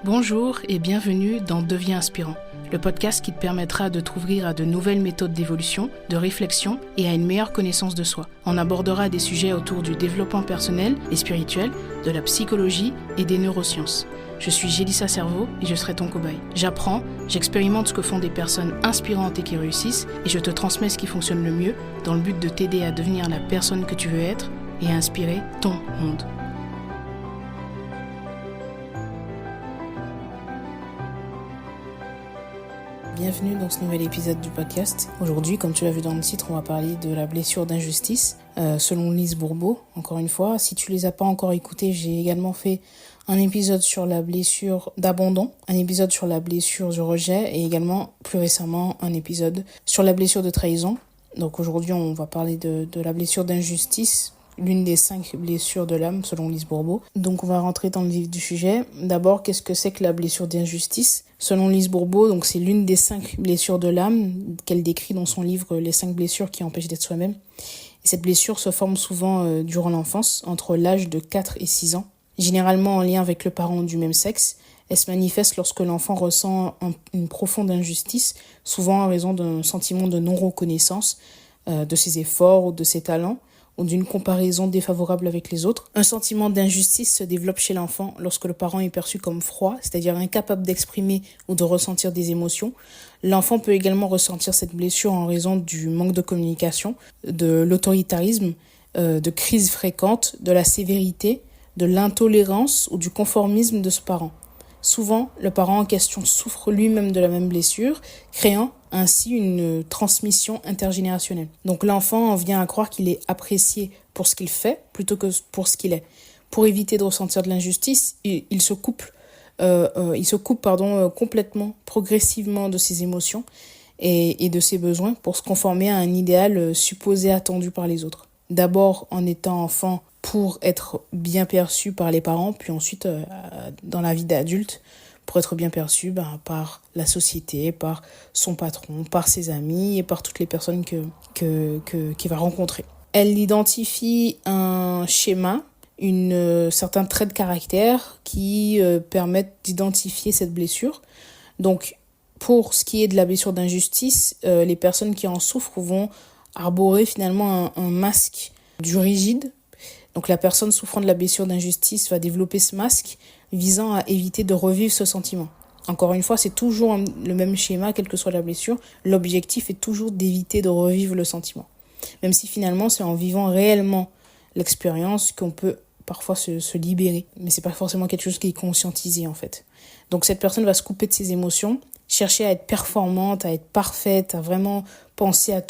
Bonjour et bienvenue dans Deviens inspirant, le podcast qui te permettra de t'ouvrir à de nouvelles méthodes d'évolution, de réflexion et à une meilleure connaissance de soi. On abordera des sujets autour du développement personnel et spirituel, de la psychologie et des neurosciences. Je suis Jélissa Cerveau et je serai ton cobaye. J'apprends, j'expérimente ce que font des personnes inspirantes et qui réussissent et je te transmets ce qui fonctionne le mieux dans le but de t'aider à devenir la personne que tu veux être et à inspirer ton monde. Bienvenue dans ce nouvel épisode du podcast. Aujourd'hui, comme tu l'as vu dans le titre, on va parler de la blessure d'injustice, selon Lise Bourbeau. Encore une fois, si tu les as pas encore écoutés, j'ai également fait un épisode sur la blessure d'abandon, un épisode sur la blessure du rejet et également, plus récemment, un épisode sur la blessure de trahison. Donc aujourd'hui, on va parler de la blessure d'injustice, l'une des 5 blessures de l'âme, selon Lise Bourbeau. Donc on va rentrer dans le vif du sujet. D'abord, qu'est-ce que c'est que la blessure d'injustice ? Selon Lise Bourbeau, donc c'est l'une des 5 blessures de l'âme qu'elle décrit dans son livre « Les 5 blessures qui empêchent d'être soi-même ». Et cette blessure se forme souvent durant l'enfance, entre l'âge de 4 et 6 ans. Généralement en lien avec le parent du même sexe, elle se manifeste lorsque l'enfant ressent une profonde injustice, souvent en raison d'un sentiment de non-reconnaissance de ses efforts ou de ses talents, ou d'une comparaison défavorable avec les autres. Un sentiment d'injustice se développe chez l'enfant lorsque le parent est perçu comme froid, c'est-à-dire incapable d'exprimer ou de ressentir des émotions. L'enfant peut également ressentir cette blessure en raison du manque de communication, de l'autoritarisme, de crises fréquentes, de la sévérité, de l'intolérance ou du conformisme de ce parent. Souvent, le parent en question souffre lui-même de la même blessure, créant ainsi une transmission intergénérationnelle. Donc l'enfant en vient à croire qu'il est apprécié pour ce qu'il fait plutôt que pour ce qu'il est. Pour éviter de ressentir de l'injustice, il se coupe complètement, progressivement de ses émotions et de ses besoins pour se conformer à un idéal supposé attendu par les autres. D'abord en étant enfant pour être bien perçu par les parents, puis ensuite dans la vie d'adulte, pour être bien perçu par la société, par son patron, par ses amis et par toutes les personnes qu'il va rencontrer. Elle identifie un schéma, certains traits de caractère qui permettent d'identifier cette blessure. Donc, pour ce qui est de la blessure d'injustice, les personnes qui en souffrent vont arborer finalement un masque du rigide. Donc la personne souffrant de la blessure d'injustice va développer ce masque visant à éviter de revivre ce sentiment. Encore une fois, c'est toujours le même schéma, quelle que soit la blessure. L'objectif est toujours d'éviter de revivre le sentiment. Même si finalement, c'est en vivant réellement l'expérience qu'on peut parfois se libérer. Mais c'est pas forcément quelque chose qui est conscientisé en fait. Donc cette personne va se couper de ses émotions, chercher à être performante, à être parfaite, à vraiment penser à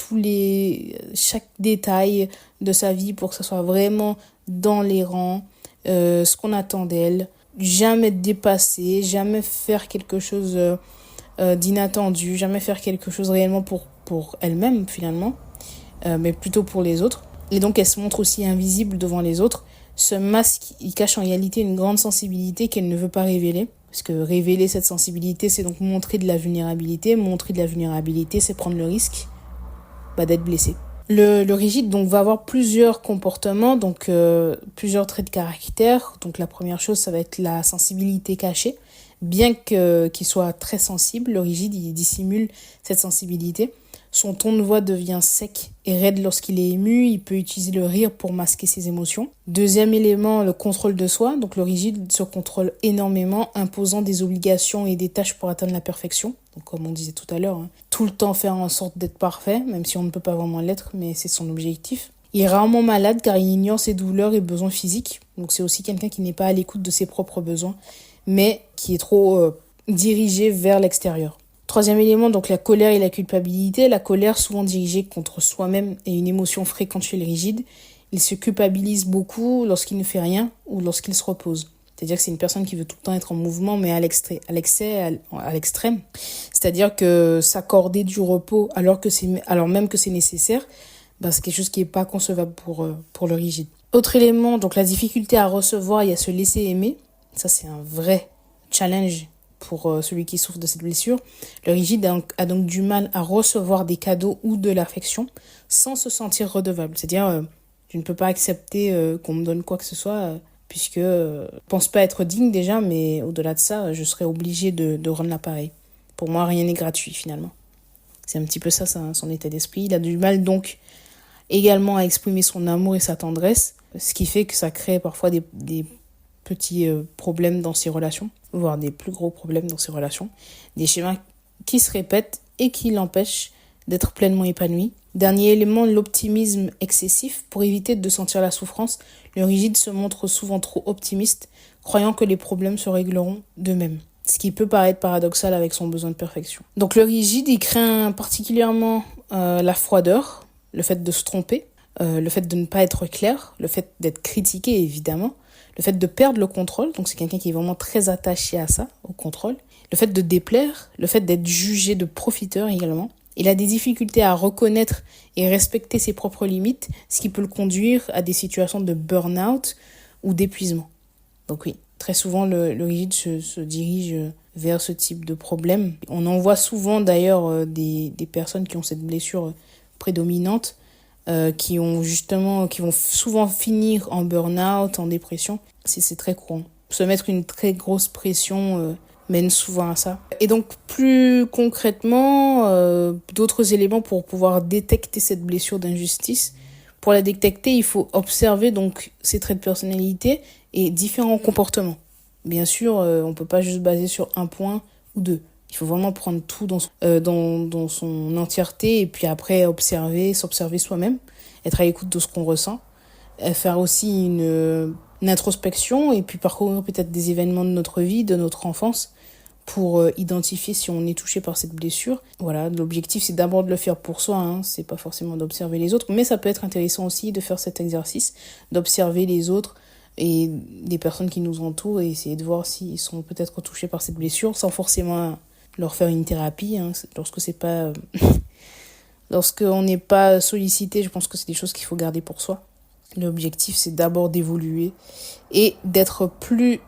chaque détail de sa vie pour que ça soit vraiment dans les rangs, ce qu'on attend d'elle, jamais dépasser, jamais faire quelque chose d'inattendu, jamais faire quelque chose réellement pour elle-même finalement, mais plutôt pour les autres. Et donc elle se montre aussi invisible devant les autres. Ce masque, il cache en réalité une grande sensibilité qu'elle ne veut pas révéler. Parce que révéler cette sensibilité, c'est donc montrer de la vulnérabilité. Montrer de la vulnérabilité, c'est prendre le risque d'être blessé. Le rigide donc va avoir plusieurs comportements, donc plusieurs traits de caractère. Donc la première chose, ça va être la sensibilité cachée. Bien qu'il soit très sensible, le rigide, il dissimule cette sensibilité. Son ton de voix devient sec et raide lorsqu'il est ému. Il peut utiliser le rire pour masquer ses émotions. Deuxième élément, le contrôle de soi. Donc le rigide se contrôle énormément, imposant des obligations et des tâches pour atteindre la perfection. Donc comme on disait tout à l'heure, tout le temps faire en sorte d'être parfait, même si on ne peut pas vraiment l'être, mais c'est son objectif. Il est rarement malade car il ignore ses douleurs et besoins physiques. Donc c'est aussi quelqu'un qui n'est pas à l'écoute de ses propres besoins, mais qui est trop dirigé vers l'extérieur. Troisième élément, donc la colère et la culpabilité. La colère, souvent dirigée contre soi-même, est une émotion fréquente chez les rigides. Il se culpabilise beaucoup lorsqu'il ne fait rien ou lorsqu'il se repose. C'est-à-dire que c'est une personne qui veut tout le temps être en mouvement, mais à l'extrême. C'est-à-dire que s'accorder du repos alors même que c'est nécessaire, c'est quelque chose qui n'est pas concevable pour le rigide. Autre élément, donc la difficulté à recevoir et à se laisser aimer. Ça, c'est un vrai challenge pour celui qui souffre de cette blessure. Le rigide a donc du mal à recevoir des cadeaux ou de l'affection sans se sentir redevable. C'est-à-dire, je ne peux pas accepter qu'on me donne quoi que ce soit, puisque je pense pas être digne déjà, mais au-delà de ça, je serais obligée de rendre l'appareil. Pour moi, rien n'est gratuit finalement. C'est un petit peu ça son état d'esprit. Il a du mal donc également à exprimer son amour et sa tendresse, ce qui fait que ça crée parfois des petits problèmes dans ses relations, voire des plus gros problèmes dans ses relations. Des schémas qui se répètent et qui l'empêchent d'être pleinement épanoui. Dernier élément, l'optimisme excessif. Pour éviter de sentir la souffrance, le rigide se montre souvent trop optimiste, croyant que les problèmes se régleront d'eux-mêmes. Ce qui peut paraître paradoxal avec son besoin de perfection. Donc le rigide, il craint particulièrement la froideur, le fait de se tromper, le fait de ne pas être clair, le fait d'être critiqué évidemment, le fait de perdre le contrôle, donc c'est quelqu'un qui est vraiment très attaché à ça, au contrôle, le fait de déplaire, le fait d'être jugé de profiteur également. Il a des difficultés à reconnaître et respecter ses propres limites, ce qui peut le conduire à des situations de burn-out ou d'épuisement. Donc oui, très souvent le rigide se dirige vers ce type de problème. On en voit souvent d'ailleurs des personnes qui ont cette blessure prédominante, qui vont souvent finir en burn-out, en dépression. C'est très courant. Se mettre une très grosse pression mène souvent à ça. Et donc plus concrètement, d'autres éléments pour pouvoir détecter cette blessure d'injustice. Pour la détecter, il faut observer donc ses traits de personnalité et différents comportements. Bien sûr, on ne peut pas juste baser sur un point ou deux. Il faut vraiment prendre tout dans son entièreté et puis après s'observer soi-même, être à l'écoute de ce qu'on ressent, faire aussi une introspection et puis parcourir peut-être des événements de notre vie, de notre enfance pour identifier si on est touché par cette blessure. Voilà, l'objectif c'est d'abord de le faire pour soi, c'est pas forcément d'observer les autres, mais ça peut être intéressant aussi de faire cet exercice, d'observer les autres et des personnes qui nous entourent et essayer de voir s'ils sont peut-être touchés par cette blessure sans forcément leur faire une thérapie, lorsqu'on n'est pas sollicité, je pense que c'est des choses qu'il faut garder pour soi. L'objectif, c'est d'abord d'évoluer et d'être plus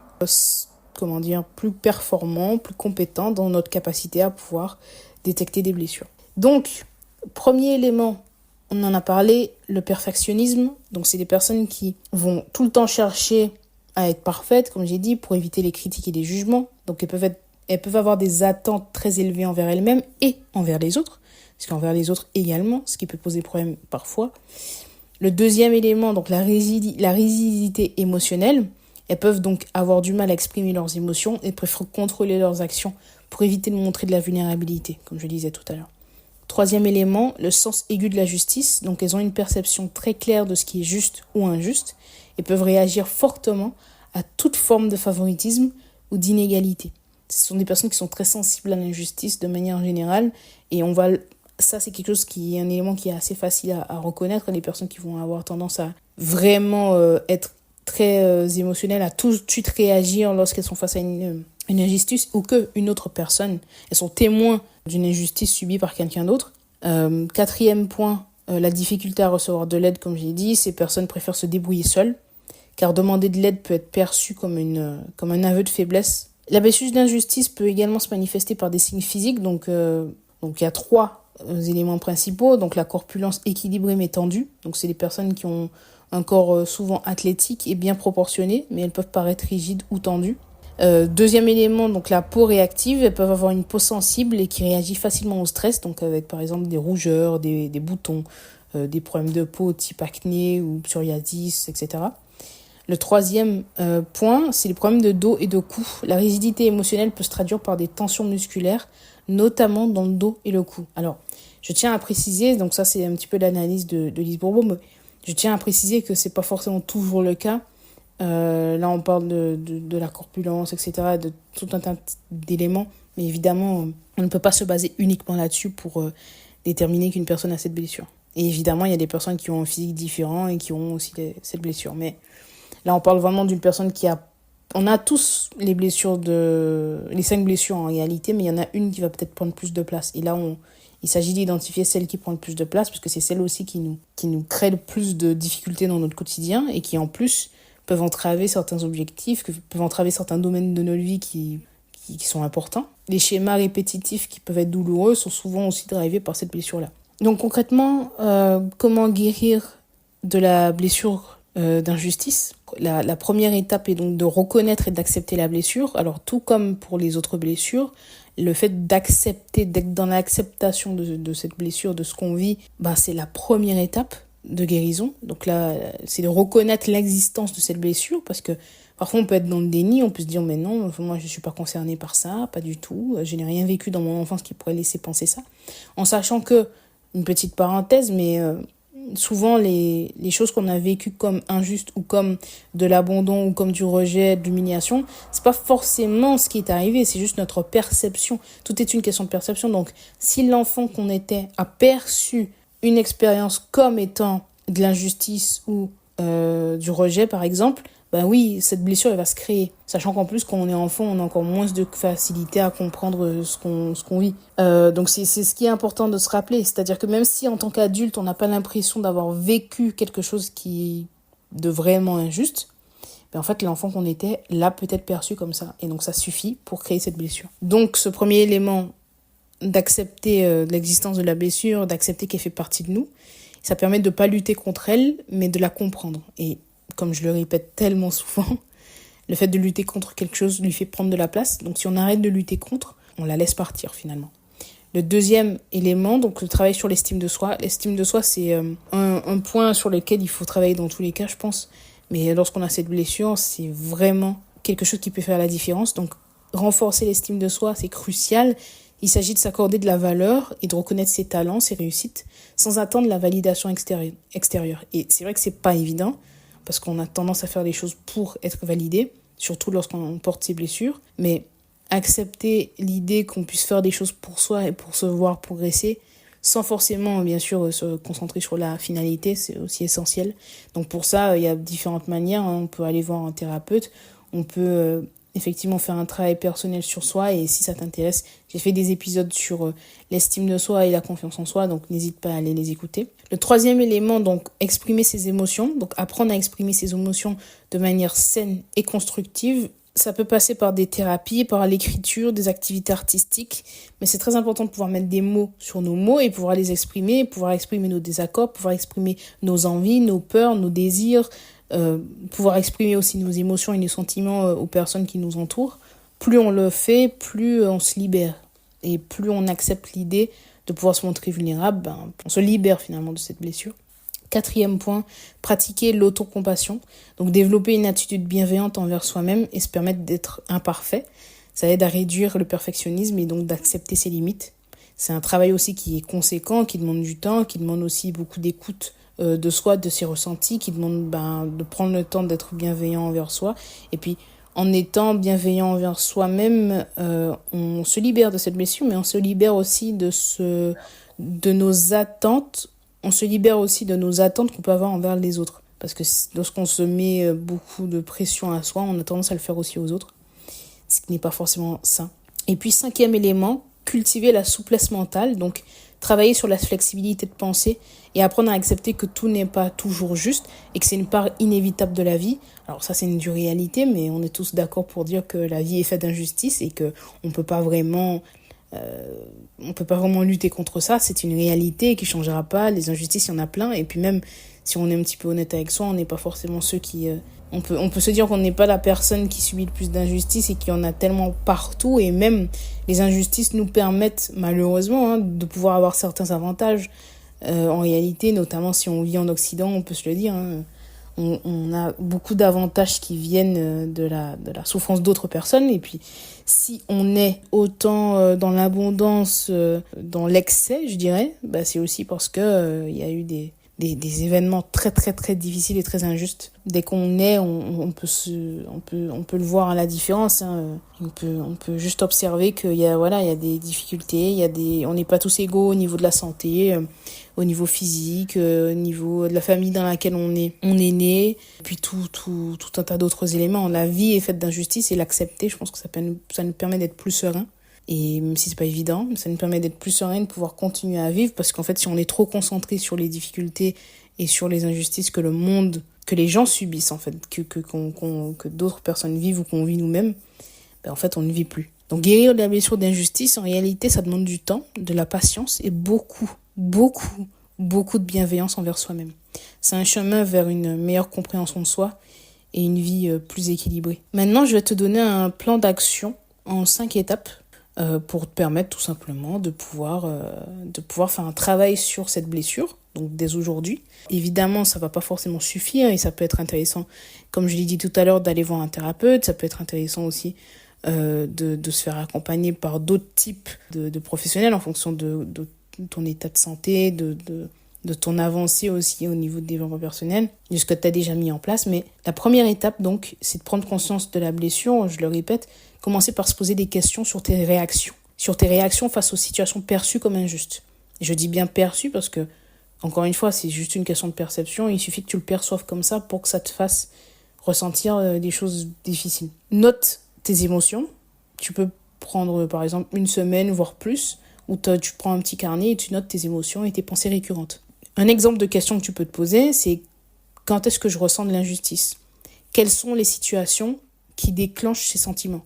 performant, plus compétent dans notre capacité à pouvoir détecter des blessures. Donc, premier élément, on en a parlé, le perfectionnisme. Donc, c'est des personnes qui vont tout le temps chercher à être parfaites, comme j'ai dit, pour éviter les critiques et les jugements. Donc, elles peuvent avoir des attentes très élevées envers elles-mêmes et envers les autres, parce qu'envers les autres également, ce qui peut poser problème parfois. Le deuxième élément, donc la rigidité émotionnelle, elles peuvent donc avoir du mal à exprimer leurs émotions et préfèrent contrôler leurs actions pour éviter de montrer de la vulnérabilité, comme je le disais tout à l'heure. Troisième élément, le sens aigu de la justice. Donc elles ont une perception très claire de ce qui est juste ou injuste et peuvent réagir fortement à toute forme de favoritisme ou d'inégalité. Ce sont des personnes qui sont très sensibles à l'injustice de manière générale et ça c'est quelque chose qui est un élément qui est assez facile à reconnaître. Les personnes qui vont avoir tendance à vraiment être très émotionnelles, à tout de suite réagir lorsqu'elles sont face à une injustice ou qu'une autre personne, elles sont témoins d'une injustice subie par quelqu'un d'autre. Quatrième point, la difficulté à recevoir de l'aide, comme j'ai dit, ces personnes préfèrent se débrouiller seules, car demander de l'aide peut être perçu comme un aveu de faiblesse. La blessure d'injustice peut également se manifester par des signes physiques, donc il y a trois éléments principaux, donc la corpulence équilibrée mais tendue, donc c'est des personnes qui ont un corps souvent athlétique et bien proportionné, mais elles peuvent paraître rigides ou tendues. Deuxième élément, donc la peau réactive, elles peuvent avoir une peau sensible et qui réagit facilement au stress, donc avec par exemple des rougeurs, des boutons, des problèmes de peau type acné ou psoriasis, etc. Le troisième point, c'est les problèmes de dos et de cou. La rigidité émotionnelle peut se traduire par des tensions musculaires, notamment dans le dos et le cou. Alors, je tiens à préciser, donc ça c'est un petit peu l'analyse de Lise Bourbeau, mais je tiens à préciser que c'est pas forcément toujours le cas. Là, on parle de la corpulence, etc., de tout un tas d'éléments. Mais évidemment, on ne peut pas se baser uniquement là-dessus pour déterminer qu'une personne a cette blessure. Et évidemment, il y a des personnes qui ont un physique différent et qui ont aussi cette blessure. Mais là, on parle vraiment d'une personne qui a... On a tous les 5 blessures en réalité, mais il y en a une qui va peut-être prendre plus de place. Et là, il s'agit d'identifier celle qui prend le plus de place, parce que c'est celle aussi qui nous crée le plus de difficultés dans notre quotidien et qui, en plus, peuvent entraver certains objectifs, peuvent entraver certains domaines de notre vie qui qui sont importants. Les schémas répétitifs qui peuvent être douloureux sont souvent aussi drivés par cette blessure-là. Donc concrètement, comment guérir de la blessure d'injustice? La première étape est donc de reconnaître et d'accepter la blessure. Alors tout comme pour les autres blessures, le fait d'accepter, d'être dans l'acceptation de cette blessure, de ce qu'on vit, c'est la première étape de guérison. Donc là, c'est de reconnaître l'existence de cette blessure, parce que parfois on peut être dans le déni, on peut se dire mais non, moi je suis pas concernée par ça, pas du tout, je n'ai rien vécu dans mon enfance qui pourrait laisser penser ça. En sachant que, une petite parenthèse, mais souvent les choses qu'on a vécues comme injustes ou comme de l'abandon ou comme du rejet, de l'humiliation, c'est pas forcément ce qui est arrivé, c'est juste notre perception. Tout est une question de perception. Donc si l'enfant qu'on était a perçu une expérience comme étant de l'injustice ou du rejet par exemple, oui, cette blessure elle va se créer. Sachant qu'en plus quand on est enfant, on a encore moins de facilité à comprendre ce qu'on vit. Donc c'est ce qui est important de se rappeler. C'est-à-dire que même si en tant qu'adulte, on n'a pas l'impression d'avoir vécu quelque chose qui est de vraiment injuste, en fait l'enfant qu'on était l'a peut-être perçu comme ça. Et donc ça suffit pour créer cette blessure. Donc ce premier élément d'accepter l'existence de la blessure, d'accepter qu'elle fait partie de nous, ça permet de ne pas lutter contre elle, mais de la comprendre. Et comme je le répète tellement souvent, le fait de lutter contre quelque chose lui fait prendre de la place. Donc si on arrête de lutter contre, on la laisse partir finalement. Le deuxième élément, donc le travail sur l'estime de soi. L'estime de soi, c'est un point sur lequel il faut travailler dans tous les cas, je pense. Mais lorsqu'on a cette blessure, c'est vraiment quelque chose qui peut faire la différence. Donc renforcer l'estime de soi, c'est crucial. Il s'agit de s'accorder de la valeur et de reconnaître ses talents, ses réussites, sans attendre la validation extérieure. Et c'est vrai que c'est pas évident, parce qu'on a tendance à faire des choses pour être validé, surtout lorsqu'on porte ses blessures. Mais accepter l'idée qu'on puisse faire des choses pour soi et pour se voir progresser, sans forcément, bien sûr, se concentrer sur la finalité, c'est aussi essentiel. Donc pour ça, il y a différentes manières. On peut aller voir un thérapeute, on peut effectivement faire un travail personnel sur soi, et si ça t'intéresse, j'ai fait des épisodes sur l'estime de soi et la confiance en soi, donc n'hésite pas à aller les écouter. Le troisième élément, donc exprimer ses émotions, donc apprendre à exprimer ses émotions de manière saine et constructive. Ça peut passer par des thérapies, par l'écriture, des activités artistiques, mais c'est très important de pouvoir mettre des mots sur nos mots et pouvoir les exprimer, pouvoir exprimer nos désaccords, pouvoir exprimer nos envies, nos peurs, nos désirs, pouvoir exprimer aussi nos émotions et nos sentiments aux personnes qui nous entourent. Plus on le fait, plus on se libère. Et plus on accepte l'idée de pouvoir se montrer vulnérable, on se libère finalement de cette blessure. Quatrième point, pratiquer l'autocompassion. Donc développer une attitude bienveillante envers soi-même et se permettre d'être imparfait. Ça aide à réduire le perfectionnisme et donc d'accepter ses limites. C'est un travail aussi qui est conséquent, qui demande du temps, qui demande aussi beaucoup d'écoute de soi, de ses ressentis, qui demande de prendre le temps d'être bienveillant envers soi. Et puis, en étant bienveillant envers soi-même, on se libère de cette blessure, mais on se libère aussi de nos attentes. On se libère aussi de nos attentes qu'on peut avoir envers les autres. Parce que lorsqu'on se met beaucoup de pression à soi, on a tendance à le faire aussi aux autres, ce qui n'est pas forcément sain. Et puis, cinquième élément, cultiver la souplesse mentale, donc travailler sur la flexibilité de pensée et apprendre à accepter que tout n'est pas toujours juste et que c'est une part inévitable de la vie. Alors ça, c'est une dure réalité, mais on est tous d'accord pour dire que la vie est faite d'injustice et que on peut pas vraiment lutter contre ça. C'est une réalité qui changera pas. Les injustices, il y en a plein. Et puis même, si on est un petit peu honnête avec soi, on n'est pas forcément ceux qui... On peut se dire qu'on n'est pas la personne qui subit le plus d'injustices et qu'il y en a tellement partout. Et même, les injustices nous permettent, malheureusement, de pouvoir avoir certains avantages. En réalité, notamment si on vit en Occident, on peut se le dire, on a beaucoup d'avantages qui viennent de la souffrance d'autres personnes. Et puis, si on est autant dans l'abondance, dans l'excès, je dirais, c'est aussi parce que il y a eu des événements très très très difficiles et très injustes. Dès qu'on est, on peut le voir à la différence. On peut juste observer qu'il y a des difficultés, on n'est pas tous égaux au niveau de la santé, au niveau physique, au niveau de la famille dans laquelle on est né, puis tout un tas d'autres éléments. La vie est faite d'injustice et l'accepter, je pense que ça nous permet d'être plus serein. Et même si c'est pas évident, ça nous permet d'être plus serein, de pouvoir continuer à vivre, parce qu'en fait, si on est trop concentré sur les difficultés et sur les injustices que les gens subissent, en fait, que d'autres personnes vivent ou qu'on vit nous-mêmes, en fait, on ne vit plus. Donc guérir de la blessure d'injustice, en réalité, ça demande du temps, de la patience et beaucoup, beaucoup, beaucoup de bienveillance envers soi-même. C'est un chemin vers une meilleure compréhension de soi et une vie plus équilibrée. Maintenant, je vais te donner un plan d'action en 5 étapes pour te permettre tout simplement de pouvoir faire un travail sur cette blessure, donc dès aujourd'hui. Évidemment, ça va pas forcément suffire et ça peut être intéressant, comme je l'ai dit tout à l'heure, d'aller voir un thérapeute. Ça peut être intéressant aussi de se faire accompagner par d'autres types de professionnels en fonction de ton état de santé, de ton avancée aussi au niveau de développement personnel, de ce que tu as déjà mis en place. Mais la première étape, donc, c'est de prendre conscience de la blessure. Je le répète, commencer par se poser des questions sur tes réactions. Sur tes réactions face aux situations perçues comme injustes. Et je dis bien perçues parce que, encore une fois, c'est juste une question de perception. Il suffit que tu le perçoives comme ça pour que ça te fasse ressentir des choses difficiles. Note tes émotions. Tu peux prendre, par exemple, une semaine, voire plus, où tu prends un petit carnet et tu notes tes émotions et tes pensées récurrentes. Un exemple de question que tu peux te poser, c'est quand est-ce que je ressens de l'injustice ? Quelles sont les situations qui déclenchent ces sentiments ?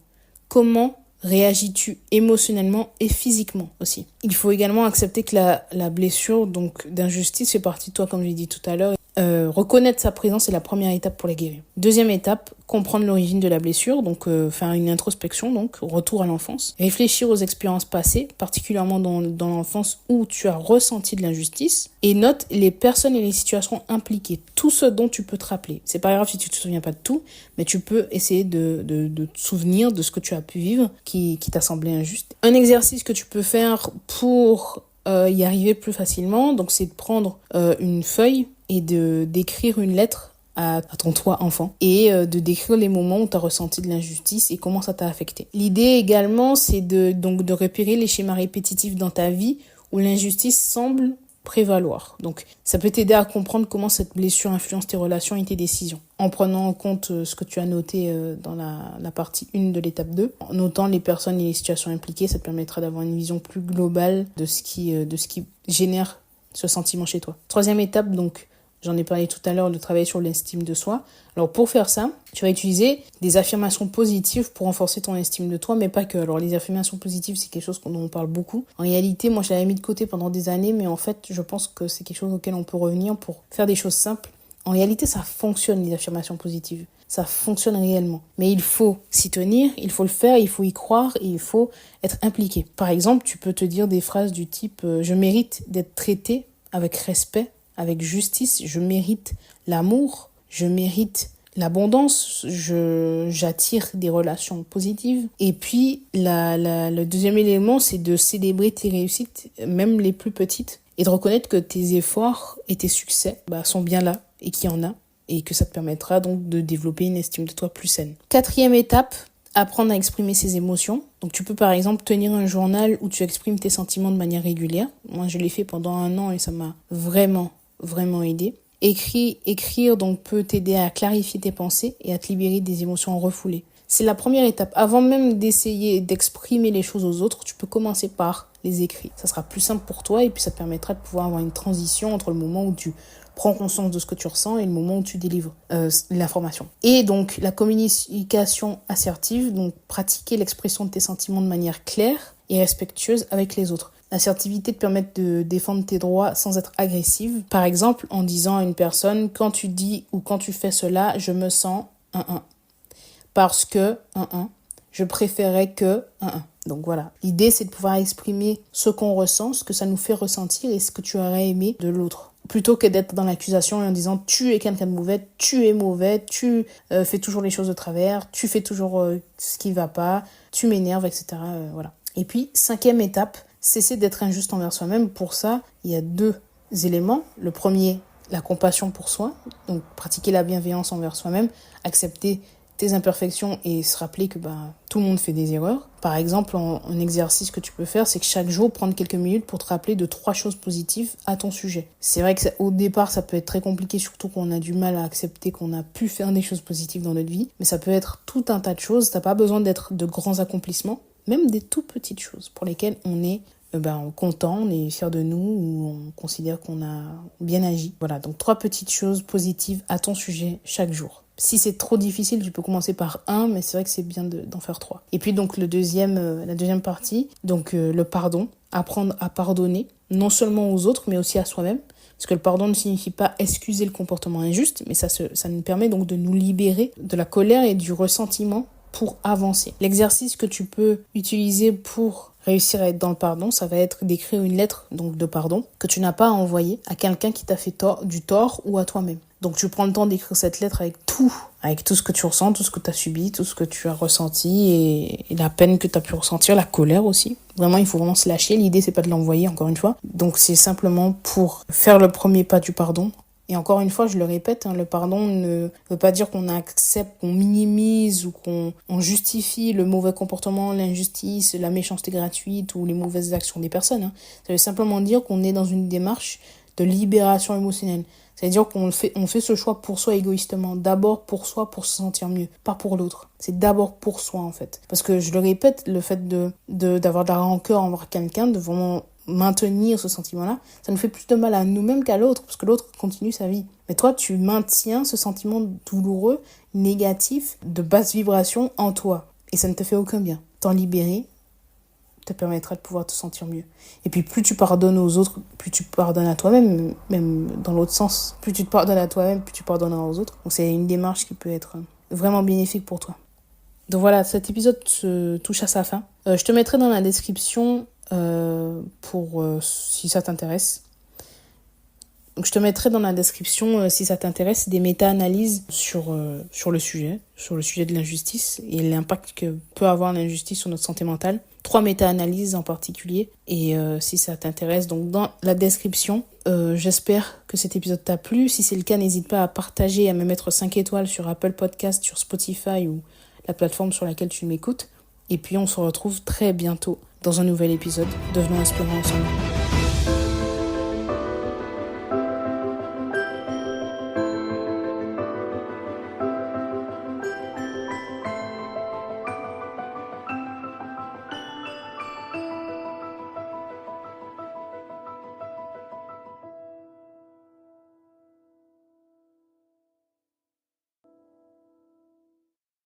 Comment réagis-tu émotionnellement et physiquement aussi ? Il faut également accepter que la blessure donc d'injustice fait partie de toi, comme je l'ai dit tout à l'heure. Reconnaître sa présence est la première étape pour les guérir. Deuxième étape, comprendre l'origine de la blessure, donc faire une introspection, donc retour à l'enfance. Réfléchir aux expériences passées, particulièrement dans l'enfance où tu as ressenti de l'injustice. Et note les personnes et les situations impliquées, tout ce dont tu peux te rappeler. C'est pas grave si tu te souviens pas de tout, mais tu peux essayer de te souvenir de ce que tu as pu vivre qui t'a semblé injuste. Un exercice que tu peux faire pour y arriver plus facilement, donc c'est de prendre une feuille et d'écrire une lettre à ton toi enfant et de décrire les moments où tu as ressenti de l'injustice et comment ça t'a affecté. L'idée également, c'est de repérer les schémas répétitifs dans ta vie où l'injustice semble prévaloir. Donc, ça peut t'aider à comprendre comment cette blessure influence tes relations et tes décisions. En prenant en compte ce que tu as noté dans la partie 1 de l'étape 2, en notant les personnes et les situations impliquées, ça te permettra d'avoir une vision plus globale de ce qui génère ce sentiment chez toi. Troisième étape, donc, j'en ai parlé tout à l'heure, de travailler sur l'estime de soi. Alors pour faire ça, tu vas utiliser des affirmations positives pour renforcer ton estime de toi, mais pas que. Alors les affirmations positives, c'est quelque chose dont on parle beaucoup. En réalité, moi je l'avais mis de côté pendant des années, mais en fait, je pense que c'est quelque chose auquel on peut revenir pour faire des choses simples. En réalité, ça fonctionne, les affirmations positives. Ça fonctionne réellement. Mais il faut s'y tenir, il faut le faire, il faut y croire et il faut être impliqué. Par exemple, tu peux te dire des phrases du type « Je mérite d'être traité avec respect ». Avec justice, je mérite l'amour, je mérite l'abondance, j'attire des relations positives. Et puis, le deuxième élément, c'est de célébrer tes réussites, même les plus petites, et de reconnaître que tes efforts et tes succès sont bien là et qu'il y en a, et que ça te permettra donc de développer une estime de toi plus saine. Quatrième étape, apprendre à exprimer ses émotions. Donc tu peux par exemple tenir un journal où tu exprimes tes sentiments de manière régulière. Moi, je l'ai fait pendant 1 an et ça m'a vraiment aidé. Écrire donc peut t'aider à clarifier tes pensées et à te libérer des émotions refoulées. C'est la première étape. Avant même d'essayer d'exprimer les choses aux autres, tu peux commencer par les écrire. Ça sera plus simple pour toi et puis ça te permettra de pouvoir avoir une transition entre le moment où tu prends conscience de ce que tu ressens et le moment où tu délivres l'information. Et donc la communication assertive, donc pratiquer l'expression de tes sentiments de manière claire et respectueuse avec les autres. L'assertivité te permet de défendre tes droits sans être agressive. Par exemple, en disant à une personne, quand tu dis ou quand tu fais cela, je me sens parce que je préférais que Donc voilà. L'idée, c'est de pouvoir exprimer ce qu'on ressent, ce que ça nous fait ressentir et ce que tu aurais aimé de l'autre. Plutôt que d'être dans l'accusation et en disant tu es quelqu'un de mauvais, tu es mauvais, tu fais toujours les choses de travers, tu fais toujours ce qui va pas, tu m'énerves, etc. Voilà. Et puis, 5e étape, cesser d'être injuste envers soi-même. Pour ça, il y a 2 éléments. Le premier, la compassion pour soi. Donc, pratiquer la bienveillance envers soi-même, accepter tes imperfections et se rappeler que tout le monde fait des erreurs. Par exemple, un exercice que tu peux faire, c'est que chaque jour, prendre quelques minutes pour te rappeler de 3 choses positives à ton sujet. C'est vrai que au départ, ça peut être très compliqué, surtout qu'on a du mal à accepter qu'on a pu faire des choses positives dans notre vie. Mais ça peut être tout un tas de choses. T'as pas besoin d'être de grands accomplissements, même des tout petites choses pour lesquelles on est content, on est fier de nous ou on considère qu'on a bien agi. Voilà, donc 3 petites choses positives à ton sujet chaque jour. Si c'est trop difficile, tu peux commencer par 1, mais c'est vrai que c'est bien d'en faire 3. Et puis donc la deuxième partie, donc le pardon, apprendre à pardonner, non seulement aux autres, mais aussi à soi-même. Parce que le pardon ne signifie pas excuser le comportement injuste, mais ça nous permet donc de nous libérer de la colère et du ressentiment pour avancer. L'exercice que tu peux utiliser pour réussir à être dans le pardon, ça va être d'écrire une lettre donc de pardon que tu n'as pas à envoyer à quelqu'un qui t'a fait du tort ou à toi-même. Donc tu prends le temps d'écrire cette lettre avec tout ce que tu ressens, tout ce que tu as subi, tout ce que tu as ressenti et la peine que tu as pu ressentir, la colère aussi. Vraiment, il faut vraiment se lâcher. L'idée, c'est pas de l'envoyer, encore une fois. Donc c'est simplement pour faire le premier pas du pardon. Et encore une fois, je le répète, le pardon ne veut pas dire qu'on accepte, qu'on minimise ou qu'on justifie le mauvais comportement, l'injustice, la méchanceté gratuite ou les mauvaises actions des personnes. Ça veut simplement dire qu'on est dans une démarche de libération émotionnelle. C'est-à-dire qu'on fait ce choix pour soi égoïstement. D'abord pour soi, pour se sentir mieux, pas pour l'autre. C'est d'abord pour soi, en fait. Parce que, je le répète, le fait d'avoir de la rancœur envers quelqu'un, de vraiment maintenir ce sentiment-là, ça nous fait plus de mal à nous-mêmes qu'à l'autre, parce que l'autre continue sa vie. Mais toi, tu maintiens ce sentiment douloureux, négatif, de basse vibration en toi. Et ça ne te fait aucun bien. T'en libérer te permettra de pouvoir te sentir mieux. Et puis plus tu pardonnes aux autres, plus tu pardonnes à toi-même, même dans l'autre sens. Plus tu te pardonnes à toi-même, plus tu pardonneras aux autres. Donc c'est une démarche qui peut être vraiment bénéfique pour toi. Donc voilà, cet épisode se touche à sa fin. Je te mettrai dans la description si ça t'intéresse. Donc je te mettrai dans la description, si ça t'intéresse, des méta-analyses sur le sujet de l'injustice et l'impact que peut avoir l'injustice sur notre santé mentale. 3 méta-analyses en particulier. Et si ça t'intéresse, donc dans la description, j'espère que cet épisode t'a plu. Si c'est le cas, n'hésite pas à partager et à me mettre 5 étoiles sur Apple Podcast, sur Spotify ou la plateforme sur laquelle tu m'écoutes. Et puis on se retrouve très bientôt dans un nouvel épisode. Devenons inspirants ensemble.